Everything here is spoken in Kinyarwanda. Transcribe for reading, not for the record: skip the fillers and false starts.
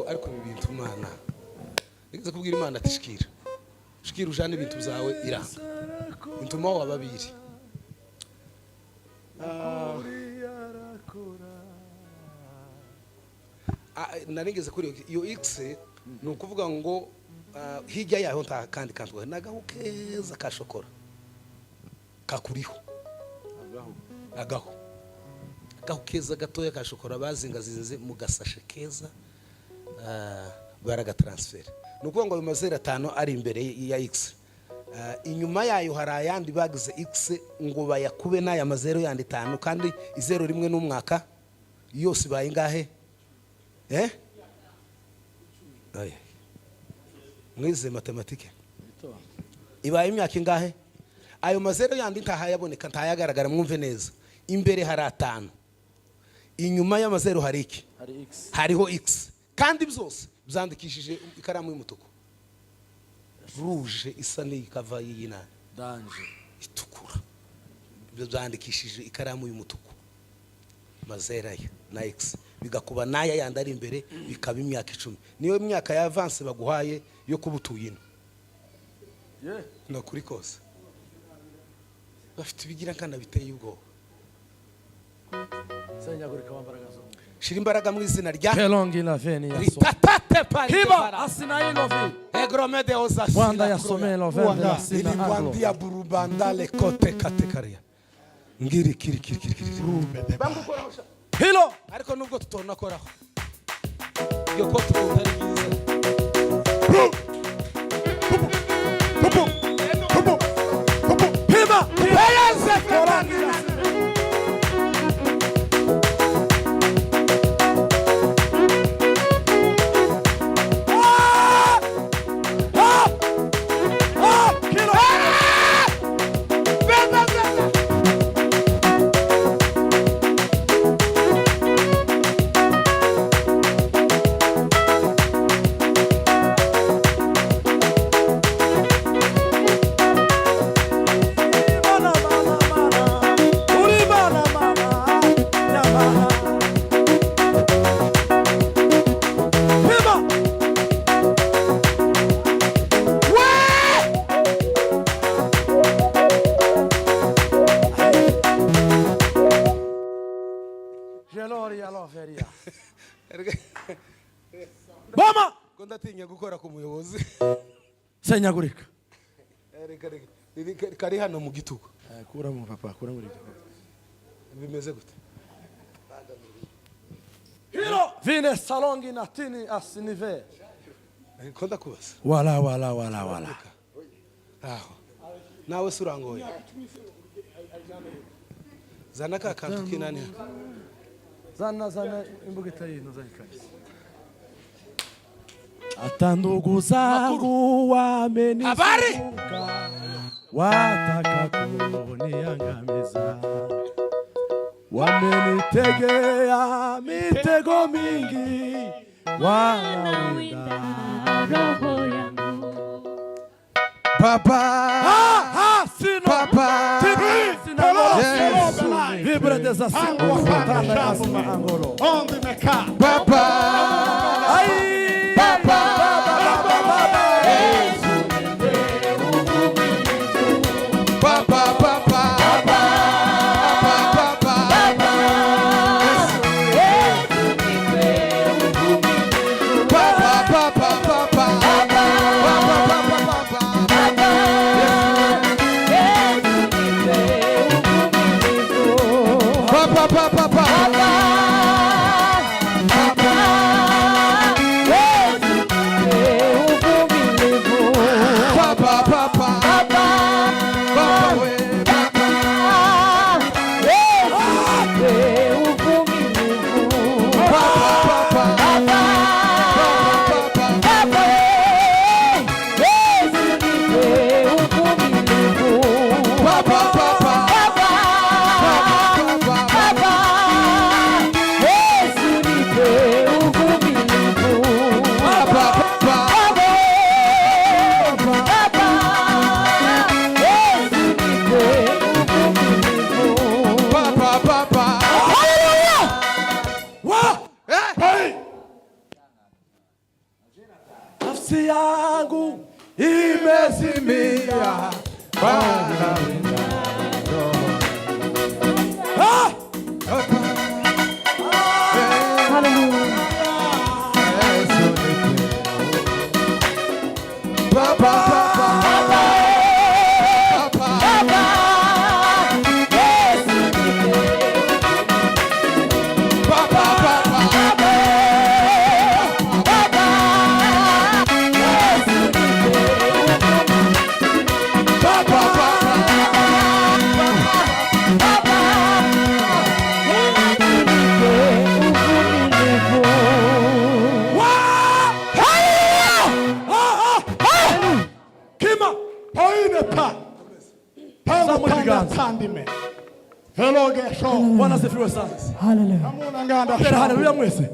ariko ibintu Imana nigeze kubwira Imana ati shikira ujane ibintu byawe iranga intuma wababiri narigeze kuri iyo X ni ukuvuga ngo hirya yaho nta kandi kantu nagaho keza ka shokora kakuriho agaho keza gatoya ka shokora bazingazinze mu gasashe keza baraga transfer nukuvuga ngo amazero 5 ari imbere ya X inyuma yayo hari ayandi bagize X ngo bayakube n'aya mazero yandi 5 kandi izero rimwe n'umwaka yose baye ngahe mwize matematike ibaye imyaka ingahe ayo mazero yandi ntahayaboneka ntayagaragara mwumve neza imbere hari 5 inyuma y'amazero hari iki hariho X kandi byose byandikishije ikaramu y'umutuku rouge isa n'ikava y'ina danje itukura byandikishije ikaramu y'umutuku mazera ya na X bigakuba naya yandi ari imbere bikaba imyaka 10 niyo myaka ya avance baguhaye yo kubutuyino no kuri kose bafite bigira kandi biteye ubwo senyagurika wambaraga zo shira imbaraga mu izina rya kelongi la veni ya so hiba asinailo vi egromede osasi wanda ya somelo vende ili wandi ya burubanda le kote katekaria ngiri kiri bangukora hilo ariko nubwo tutona koraho yo ko tutari bize hiba bayaze korani Bama ndatinya gukora ku muyobozi senyagurika kari hano mu gituko kura mu papa kura muri bimeze gute hiro vine salongi na tini asinive ko ndakubaza wala aho nawe surangoye zana ka kantu kinani zana imbugita yino zanikani hata ndugu zangu wamenisuka wataka kuniangamiza wamenitegea mitego mingi wanawinda roho yangu papa sino papa vibre desasimo watana asma angolo onde meka papa ai nafsi yangu imezimia. Bwana Bwana asifiwe sana. Haleluya. Haleluya mwese.